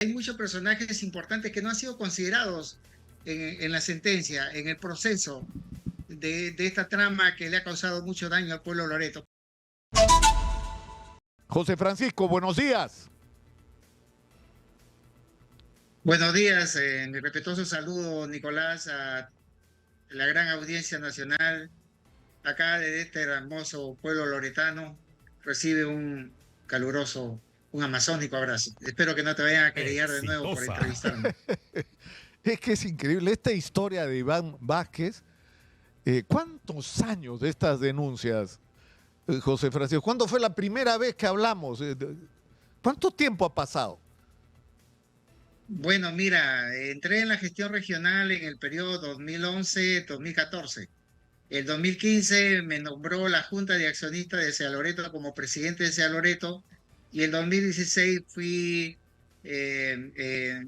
hay muchos personajes importantes que no han sido considerados en la sentencia, en el proceso de esta trama que le ha causado mucho daño al pueblo Loreto. José Francisco, buenos días. Buenos días, mi respetuoso saludo, Nicolás, a la gran audiencia nacional. Acá desde este hermoso pueblo loretano recibe un caluroso, un amazónico abrazo. Espero que no te vayan a querellar de nuevo por entrevistarme. Es que es increíble esta historia de Iván Vázquez. ¿Cuántos años de estas denuncias, José Francisco? ¿Cuándo fue la primera vez que hablamos? ¿Cuánto tiempo ha pasado? Bueno, mira, entré en la gestión regional en el periodo 2011-2014. El 2015 me nombró la Junta de Accionistas de Sea Loreto como presidente de Sea Loreto y el 2016 fui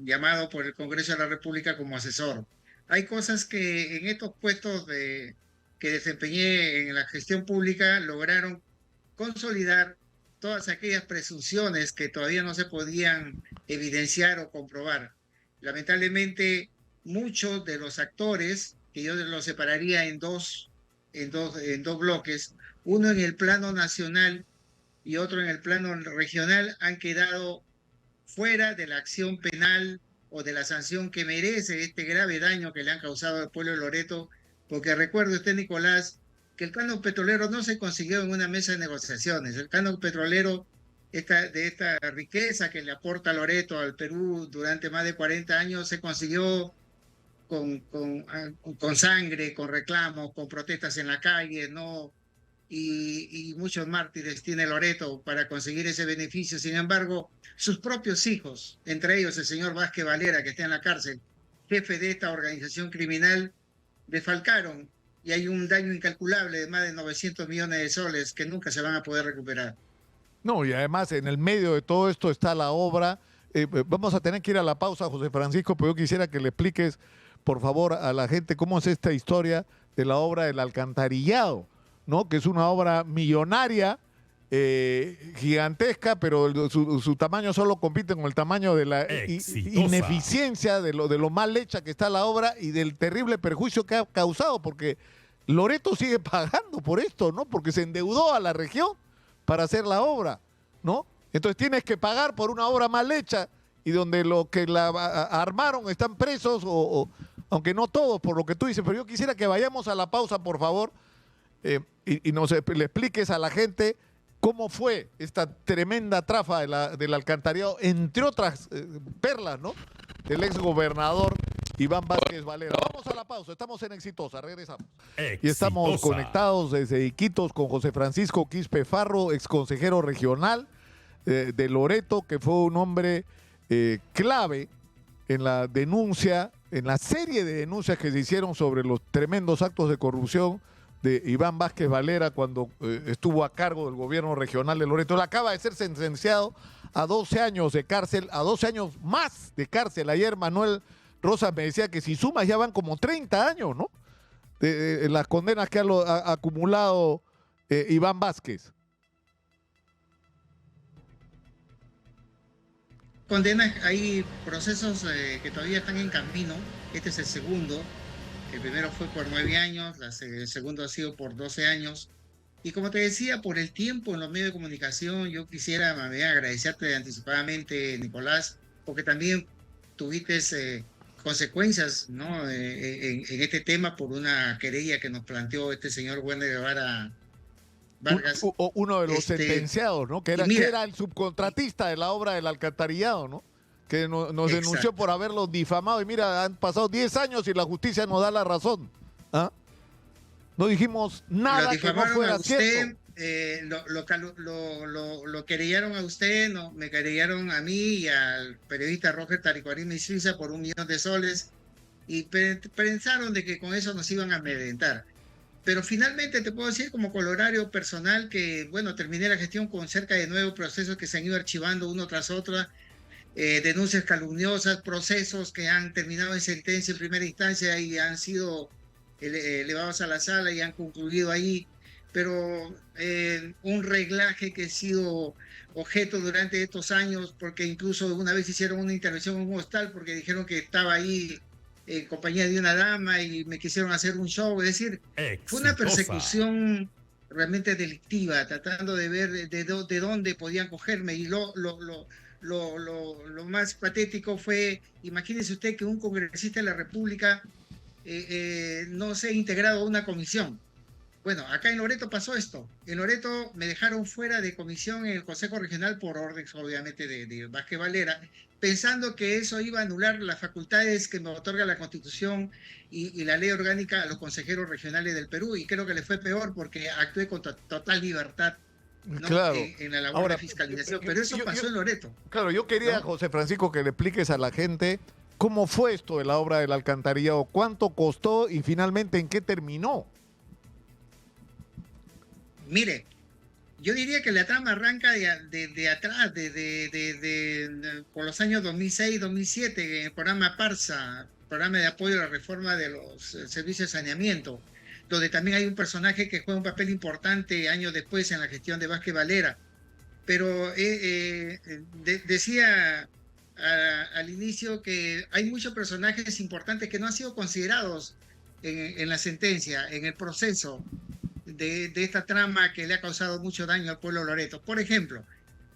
llamado por el Congreso de la República como asesor. Hay cosas que en estos puestos que desempeñé en la gestión pública lograron consolidar todas aquellas presunciones que todavía no se podían evidenciar o comprobar. Lamentablemente, muchos de los actores, que yo los separaría en dos bloques, uno en el plano nacional y otro en el plano regional, han quedado fuera de la acción penal o de la sanción que merece este grave daño que le han causado al pueblo de Loreto, porque recuerde usted, Nicolás, que el canon petrolero no se consiguió en una mesa de negociaciones. El canon petrolero de esta riqueza que le aporta Loreto al Perú durante más de 40 años se consiguió con sangre, con reclamos, con protestas en la calle, ¿no? Y muchos mártires tiene Loreto para conseguir ese beneficio. Sin embargo, sus propios hijos, entre ellos el señor Vázquez Valera, que está en la cárcel, jefe de esta organización criminal, defalcaron y hay un daño incalculable de más de 900 millones de soles que nunca se van a poder recuperar. No, y además en el medio de todo esto está la obra. Vamos a tener que ir a la pausa, José Francisco, pero yo quisiera que le expliques, por favor, a la gente cómo es esta historia de la obra del alcantarillado, ¿no? Que es una obra millonaria, gigantesca, pero su tamaño solo compite con el tamaño de la ineficiencia, de lo mal hecha que está la obra y del terrible perjuicio que ha causado, porque Loreto sigue pagando por esto, ¿no? Porque se endeudó a la región para hacer la obra, ¿no? Entonces tienes que pagar por una obra mal hecha y donde los que la armaron están presos, aunque no todos, por lo que tú dices, pero yo quisiera que vayamos a la pausa, por favor, y le expliques a la gente cómo fue esta tremenda trafa del alcantarillado, entre otras perlas, ¿no? Del exgobernador Iván Vázquez Valera. Vamos a la pausa, estamos en Exitosa, regresamos. Y estamos conectados desde Iquitos con José Francisco Quispe Farro, exconsejero regional de Loreto, que fue un hombre clave en la denuncia, en la serie de denuncias que se hicieron sobre los tremendos actos de corrupción de Iván Vázquez Valera cuando estuvo a cargo del gobierno regional de Loreto. Él acaba de ser sentenciado a 12 años de cárcel, a 12 años más de cárcel. Ayer Manuel Rosas me decía que si sumas ya van como 30 años, ¿no? De las condenas que ha acumulado Iván Vázquez. Condenas, hay procesos que todavía están en camino. Este es el segundo. El primero fue por 9 años, el segundo ha sido por 12 años. Y como te decía, por el tiempo en los medios de comunicación, yo quisiera agradecerte anticipadamente, Nicolás, porque también tuviste consecuencias, ¿no? En este tema por una querella que nos planteó este señor Wender Guevara Vargas. Uno de los sentenciados, ¿no? Que era el subcontratista de la obra del alcantarillado, ¿no? Que nos denunció por haberlo difamado. Y mira, han pasado 10 años y la justicia nos da la razón. ¿Ah? No dijimos nada que no fuera cierto. Lo querellaron a usted, no, me querellaron a mí y al periodista Roger Taricuarín Suiza por 1 millón de soles y pensaron de que con eso nos iban a amedrentar. Pero finalmente te puedo decir como colorario personal que, bueno, terminé la gestión con cerca de 9 procesos que se han ido archivando uno tras otro, denuncias calumniosas, procesos que han terminado en sentencia en primera instancia y han sido elevados a la sala y han concluido ahí. pero un reglaje que ha sido objeto durante estos años, porque incluso una vez hicieron una intervención en un hostal porque dijeron que estaba ahí en compañía de una dama y me quisieron hacer un show. Es decir, fue una persecución realmente delictiva, tratando de ver de dónde podían cogerme. Y lo más patético fue, imagínese usted que un congresista de la República no se ha integrado a una comisión. Bueno, acá en Loreto pasó esto. En Loreto me dejaron fuera de comisión en el Consejo Regional por orden, obviamente, de Vázquez Valera, pensando que eso iba a anular las facultades que me otorga la Constitución y la ley orgánica a los consejeros regionales del Perú. Y creo que le fue peor porque actué con total libertad, ¿no? Claro. En la labor de fiscalización. Pero eso pasó en Loreto. Claro, yo quería, ¿no?, José Francisco, que le expliques a la gente cómo fue esto de la obra del alcantarillado, cuánto costó y finalmente en qué terminó. Mire, yo diría que la trama arranca de atrás, por los años 2006-2007, en el programa PARSA, programa de apoyo a la reforma de los servicios de saneamiento, donde también hay un personaje que juega un papel importante años después en la gestión de Vázquez Valera. Pero decía al inicio que hay muchos personajes importantes que no han sido considerados en la sentencia, en el proceso de esta trama que le ha causado mucho daño al pueblo Loreto. Por ejemplo,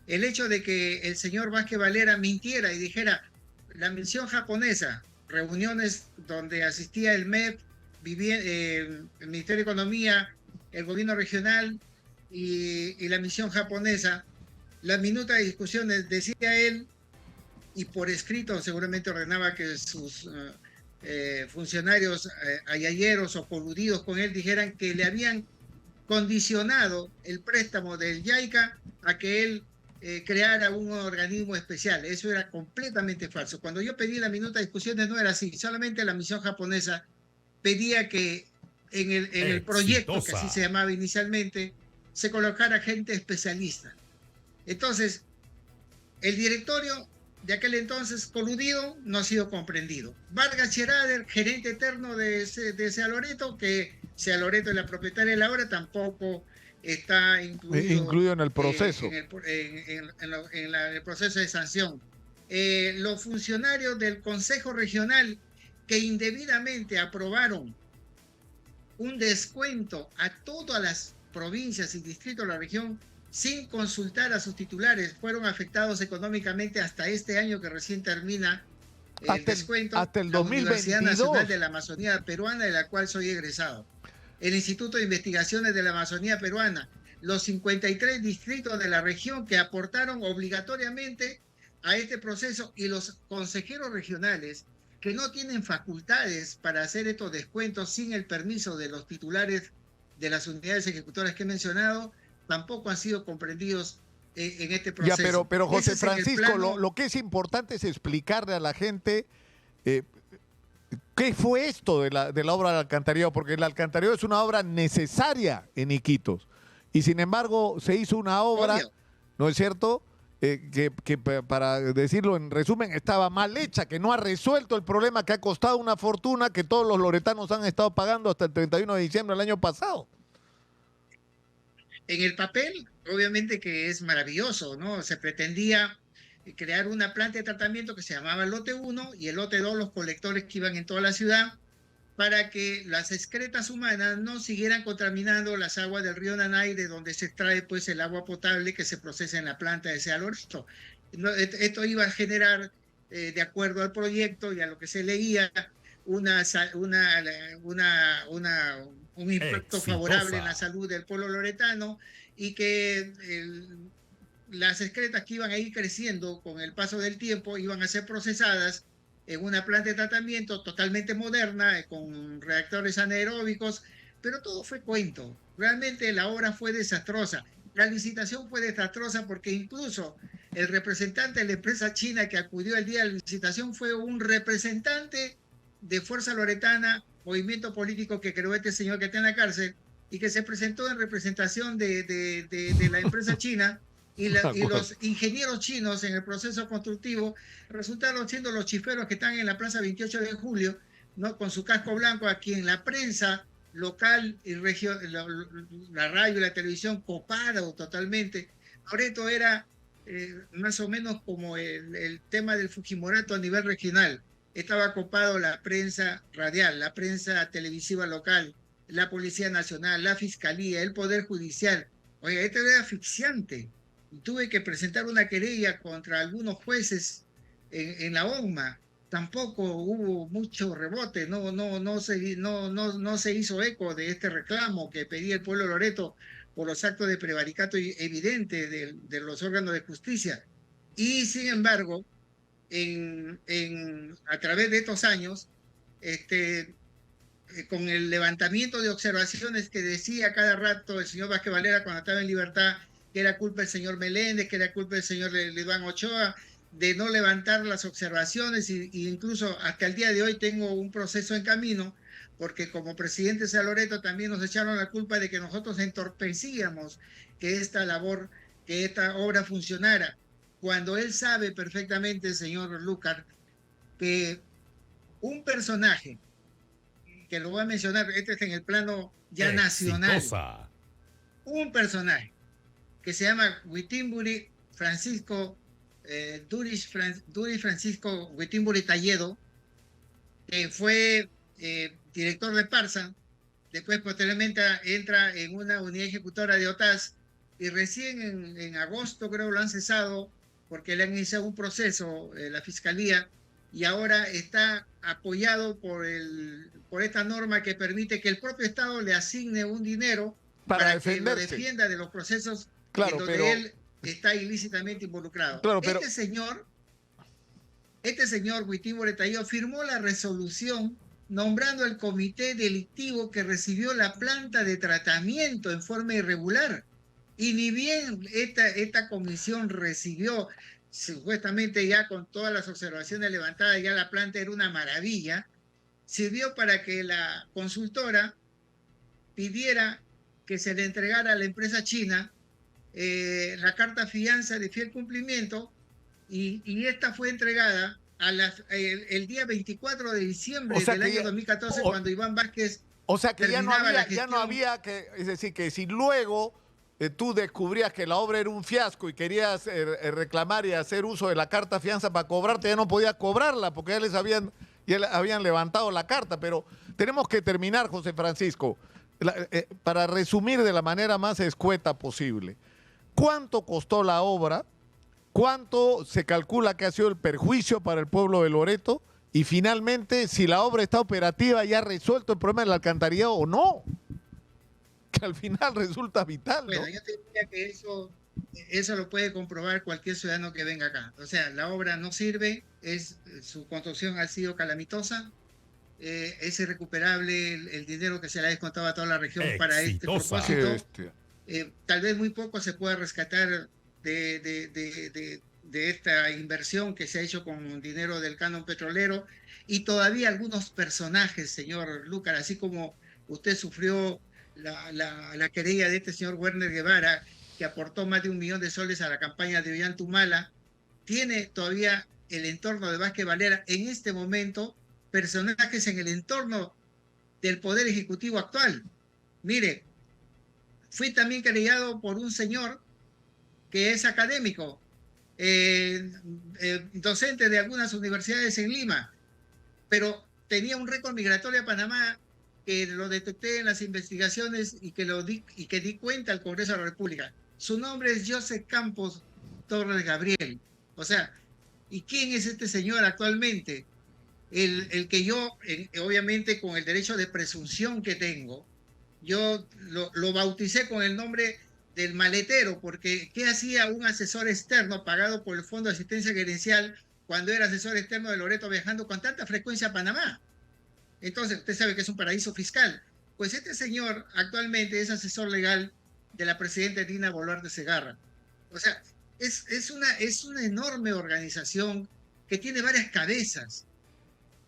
el hecho de que el señor Vázquez Valera mintiera y dijera la misión japonesa, reuniones donde asistía el MEP, el Ministerio de Economía, el gobierno regional y la misión japonesa, las minutas de discusiones, decía él, y por escrito seguramente ordenaba que sus funcionarios ayayeros o coludidos con él dijeran que le habían condicionado el préstamo del JICA a que él creara un organismo especial. Eso era completamente falso. Cuando yo pedí la minuta de discusiones no era así, solamente la misión japonesa pedía que en el proyecto, que así se llamaba inicialmente, se colocara gente especialista. Entonces, el directorio de aquel entonces coludido no ha sido comprendido. Vargas Scherader, gerente eterno de Sea Loreto, que Sea Loreto es la propietaria de la obra, tampoco está incluido en el proceso. En el proceso de sanción. Los funcionarios del Consejo Regional que indebidamente aprobaron un descuento a todas las provincias y distritos de la región sin consultar a sus titulares, fueron afectados económicamente hasta este año que recién termina el descuento. Hasta el 2022. La Universidad Nacional de la Amazonía Peruana, de la cual soy egresado. El Instituto de Investigaciones de la Amazonía Peruana. Los 53 distritos de la región que aportaron obligatoriamente a este proceso y los consejeros regionales que no tienen facultades para hacer estos descuentos sin el permiso de los titulares de las unidades ejecutoras que he mencionado, tampoco han sido comprendidos en este proceso. Ya, pero José Francisco, lo que es importante es explicarle a la gente qué fue esto de la obra del alcantarillado, porque el alcantarillado es una obra necesaria en Iquitos. Y sin embargo, se hizo una obra, obvio, ¿no es cierto?, que para decirlo en resumen, estaba mal hecha, que no ha resuelto el problema, que ha costado una fortuna, que todos los loretanos han estado pagando hasta el 31 de diciembre del año pasado. En el papel, obviamente que es maravilloso, ¿no? Se pretendía crear una planta de tratamiento que se llamaba el lote 1 y el lote 2, los colectores que iban en toda la ciudad, para que las excretas humanas no siguieran contaminando las aguas del río Nanay, de donde se extrae pues el agua potable que se procesa en la planta de Sea Loreto. Esto iba a generar, de acuerdo al proyecto y a lo que se leía, un impacto favorable en la salud del pueblo loretano, y que las excretas que iban a ir creciendo con el paso del tiempo iban a ser procesadas en una planta de tratamiento totalmente moderna, con reactores anaeróbicos, pero todo fue cuento. Realmente la obra fue desastrosa. La licitación fue desastrosa porque incluso el representante de la empresa china que acudió el día de la licitación fue un representante de Fuerza Loretana, movimiento político que creó este señor que está en la cárcel, y que se presentó en representación de la empresa china, y los ingenieros chinos en el proceso constructivo resultaron siendo los chiferos que están en la Plaza 28 de Julio, ¿no?, con su casco blanco, a quien la prensa local y la radio y la televisión copado totalmente. Loreto era más o menos como el tema del Fujimorato a nivel regional. Estaba copado la prensa radial, la prensa televisiva local, la Policía Nacional, la Fiscalía, el Poder Judicial. Oiga, esto era asfixiante. Tuve que presentar una querella contra algunos jueces en la ONMA. Tampoco hubo mucho rebote, no se hizo eco de este reclamo que pedía el pueblo de Loreto por los actos de prevaricato evidente de los órganos de justicia. Y sin embargo, a través de estos años, con el levantamiento de observaciones que decía cada rato el señor Vázquez Valera cuando estaba en libertad, que era culpa del señor Meléndez, que era culpa del señor Iván Ochoa, de no levantar las observaciones, y incluso hasta el día de hoy tengo un proceso en camino, porque como presidente de Loreto también nos echaron la culpa de que nosotros entorpecíamos que esta labor, que esta obra funcionara, cuando él sabe perfectamente, señor Lucar, que un personaje, que lo voy a mencionar, este es en el plano ya nacional, un personaje que se llama Witimburi Francisco Duris Francisco Witimburi Talledo, que fue director de Parsa, después posteriormente entra en una unidad ejecutora de OTAS, y recién en agosto creo lo han cesado porque le han iniciado un proceso la Fiscalía, y ahora está apoyado por esta norma que permite que el propio Estado le asigne un dinero para que lo defienda de los procesos en donde él está ilícitamente involucrado. Claro, Este señor Witimburi Talledo firmó la resolución nombrando al comité delictivo que recibió la planta de tratamiento en forma irregular. Y ni bien esta comisión recibió, supuestamente ya con todas las observaciones levantadas, ya la planta era una maravilla, sirvió para que la consultora pidiera que se le entregara a la empresa china la carta fianza de fiel cumplimiento, y esta fue entregada el día 24 de diciembre del año 2014, cuando Iván Vázquez... O sea que ya no había que, es decir, que si luego tú descubrías que la obra era un fiasco y querías reclamar y hacer uso de la carta fianza para cobrarte, ya no podías cobrarla porque ya habían levantado la carta. Pero tenemos que terminar, José Francisco, para resumir de la manera más escueta posible. ¿Cuánto costó la obra? ¿Cuánto se calcula que ha sido el perjuicio para el pueblo de Loreto? Y finalmente, si la obra está operativa, ¿ya ha resuelto el problema del alcantarillado o no? Que al final resulta vital, ¿no? Bueno, yo te diría que eso lo puede comprobar cualquier ciudadano que venga acá. O sea, la obra no sirve, su construcción ha sido calamitosa, es irrecuperable el dinero que se le ha descontado a toda la región para este propósito. Tal vez muy poco se pueda rescatar de esta inversión que se ha hecho con dinero del canon petrolero, y todavía algunos personajes, señor Lucar, así como usted sufrió la querella de este señor Werner Guevara, que aportó más de 1 millón de soles a la campaña de Ollantumala, tiene todavía el entorno de Vázquez Valera en este momento personajes en el entorno del Poder Ejecutivo actual. Mire, fui también querellado por un señor que es académico, docente de algunas universidades en Lima, pero tenía un récord migratorio a Panamá que lo detecté en las investigaciones y que di cuenta al Congreso de la República. Su nombre es Joseph Campos Torres Gabriel. O sea, ¿y quién es este señor actualmente? El que yo, obviamente con el derecho de presunción que tengo, yo lo bauticé con el nombre del maletero, porque ¿qué hacía un asesor externo pagado por el Fondo de Asistencia Gerencial cuando era asesor externo de Loreto viajando con tanta frecuencia a Panamá? Entonces, usted sabe que es un paraíso fiscal. Pues este señor actualmente es asesor legal de la presidenta Dina Boluarte Segarra. O sea, es una enorme organización que tiene varias cabezas.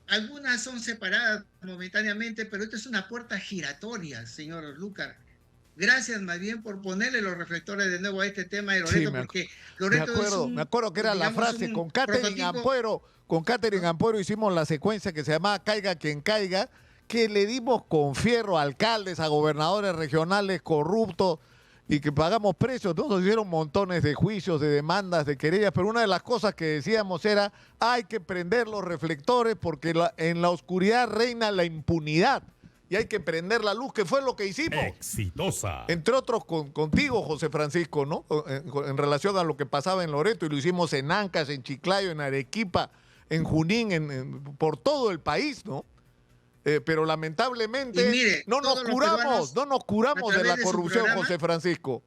Algunas son separadas momentáneamente, pero esto es una puerta giratoria, señor Lucar. Gracias más bien por ponerle los reflectores de nuevo a este tema de Loreto, porque Loreto me acuerdo que era la frase con Catherine Ampuero hicimos la secuencia que se llamaba Caiga quien caiga, que le dimos con fierro a alcaldes, a gobernadores regionales corruptos y que pagamos precios. Nos hicieron montones de juicios, de demandas, de querellas, pero una de las cosas que decíamos era hay que prender los reflectores porque en la oscuridad reina la impunidad y hay que prender la luz, que fue lo que hicimos. Exitosa. Entre otros contigo, José Francisco, ¿no? En relación a lo que pasaba en Loreto, y lo hicimos en Ancash, en Chiclayo, en Arequipa, en Junín, por todo el país, ¿no? Pero lamentablemente mire, no nos curamos de la corrupción, José Francisco.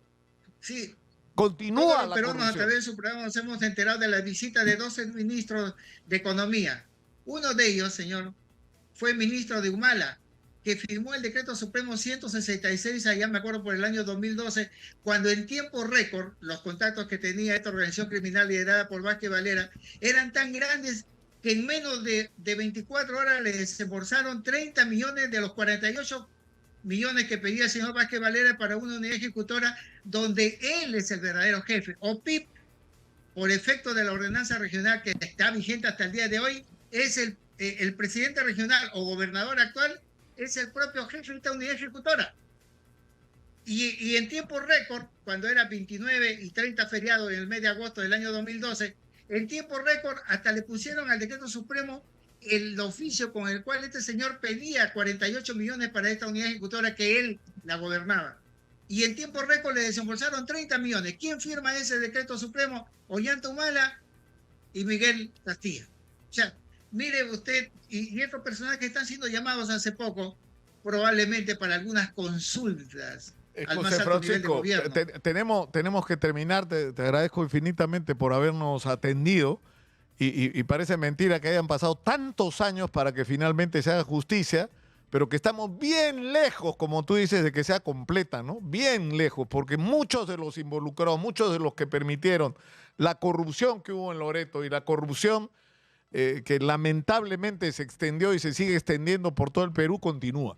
Sí. Continúa la corrupción. A través de su programa nos hemos enterado de la visita de 12 ministros de Economía. Uno de ellos, señor, fue ministro de Humala, que firmó el decreto supremo 166, allá me acuerdo por el año 2012, cuando en tiempo récord los contactos que tenía esta organización criminal liderada por Vázquez Valera eran tan grandes que en menos de 24 horas le desembolsaron 30 millones de los 48 millones que pedía el señor Vázquez Valera para una unidad ejecutora donde él es el verdadero jefe. OPIP, por efecto de la ordenanza regional que está vigente hasta el día de hoy, es el presidente regional o gobernador actual, es el propio jefe de esta unidad ejecutora. Y en tiempo récord, cuando era 29 y 30 feriados en el mes de agosto del año 2012, en tiempo récord hasta le pusieron al decreto supremo el oficio con el cual este señor pedía 48 millones para esta unidad ejecutora que él la gobernaba. Y en tiempo récord le desembolsaron 30 millones. ¿Quién firma ese decreto supremo? Ollanta Humala y Miguel Castilla. O sea, mire usted, y estos personajes que están siendo llamados hace poco, probablemente para algunas consultas al más alto nivel de gobierno. Tenemos que terminar. Te agradezco infinitamente por habernos atendido. Y parece mentira que hayan pasado tantos años para que finalmente se haga justicia, pero que estamos bien lejos, como tú dices, de que sea completa, ¿no? Bien lejos, porque muchos de los involucrados, muchos de los que permitieron la corrupción que hubo en Loreto y la corrupción que lamentablemente se extendió y se sigue extendiendo por todo el Perú, continúa.